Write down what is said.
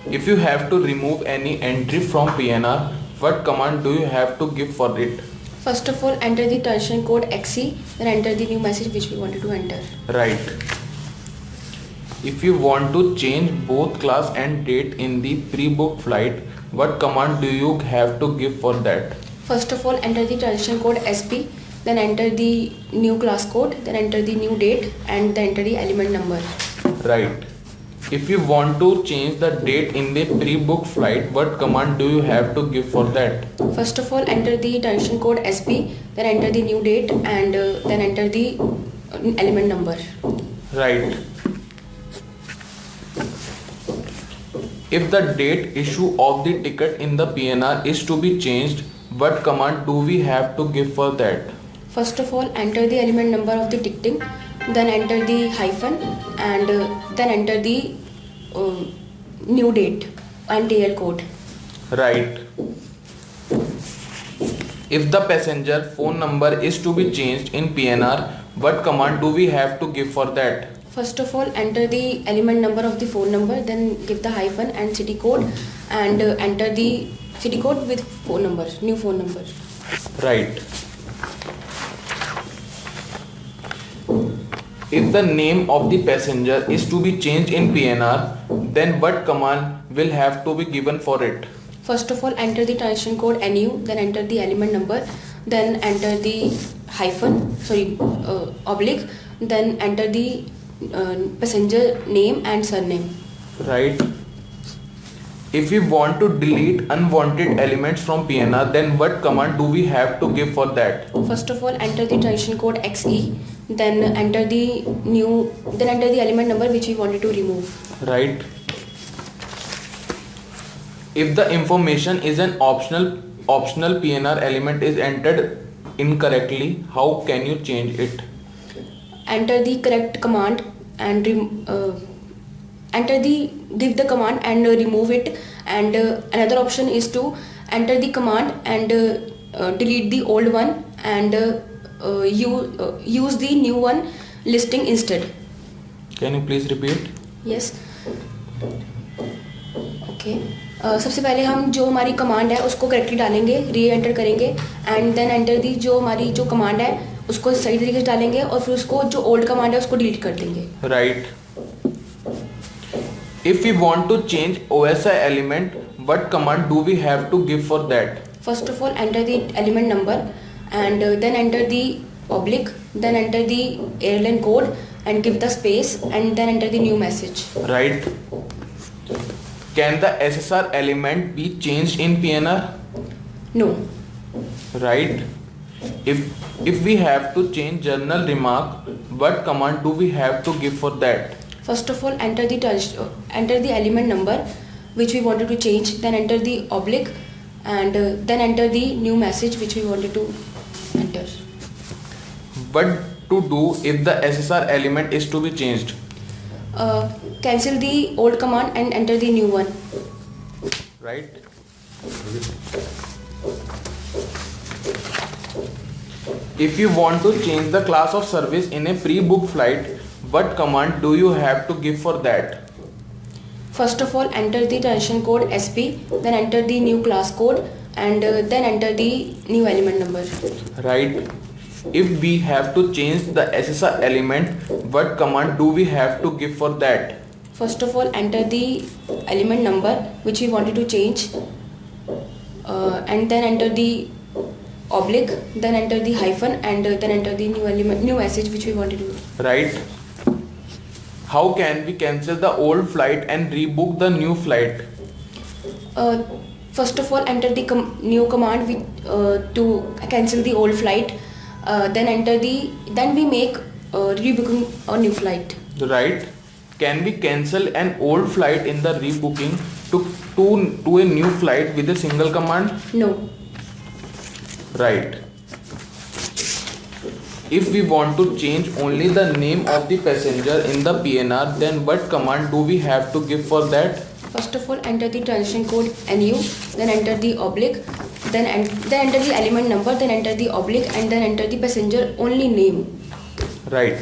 If you have to remove any entry from PNR, what command do you have to give for it? First of all, enter the transaction code XE, then enter the new message which we wanted to enter. Right. If you want to change both class and date in the pre-booked flight, what command do you have to give for that? First of all, enter the transaction code SP, then enter the new class code, then enter the new date and then enter the element number. Right. If you want to change the date in the pre-booked flight, what command do you have to give for that? First of all, enter the transaction code SP, then enter the new date and then enter the element number. Right. If the date issue of the ticket in the PNR is to be changed, what command do we have to give for that? First of all, enter the element number of the ticketing, then enter the hyphen and then enter the new date and TL code. Right. If the passenger phone number is to be changed in PNR, what command do we have to give for that? First of all, enter the element number of the phone number, then give the hyphen and city code and enter the city code with phone number, new phone number. Right. If the name of the passenger is to be changed in PNR, then what command will have to be given for it? First of all, enter the transaction code NU, then enter the element number, then enter the hyphen, oblique, then enter the passenger name and surname. Right. If we want to delete unwanted elements from PNR, then what command do we have to give for that? First of all, enter the transaction code XE, then enter the element number which we wanted to remove. Right. If the information is an optional PNR element is entered incorrectly, how can you change it? Enter the correct command and give the command and remove it, and another option is to enter the command and delete the old one and use the new one listing instead. Can you please repeat? Yes. Okay सबसे पहले हम जो हमारी command है उसको correctly डालेंगे, री enter करेंगे एंड देन एंटर दी जो हमारी जो कमांड है उसको सही तरीके से डालेंगे और फिर उसको जो ओल्ड कमांड है उसको डिलीट कर देंगे. Right. If we want to change OSI element, what command do we have to give for that? First of all, enter the element number and then enter the oblique, then enter the airline code and give the space and then enter the new message. Right. Can the SSR element be changed in PNR? No. Right. If we have to change journal remark, what command do we have to give for that? First of all, enter the element number which we wanted to change, then enter the oblique and then enter the new message which we wanted to enter. What to do if the SSR element is to be changed? Cancel the old command and enter the new one. Right. If you want to change the class of service in a pre-booked flight, what command do you have to give for that? First of all, enter the transaction code SP, then enter the new class code and then enter the new element number. Right. If we have to change the SSR element, what command do we have to give for that? First of all, enter the element number which we wanted to change and then enter the oblique, then enter the hyphen and then enter the new message which we wanted to. Right. How can we cancel the old flight and rebook the new flight? First of all, enter the new command to cancel the old flight. Then we make rebooking a new flight. Right. Can we cancel an old flight in the rebooking to a new flight with a single command? No. Right. If we want to change only the name of the passenger in the PNR, then what command do we have to give for that? First of all, enter the transaction code NU, then enter the oblique, then enter the element number, then enter the oblique and then enter the passenger only name. Right.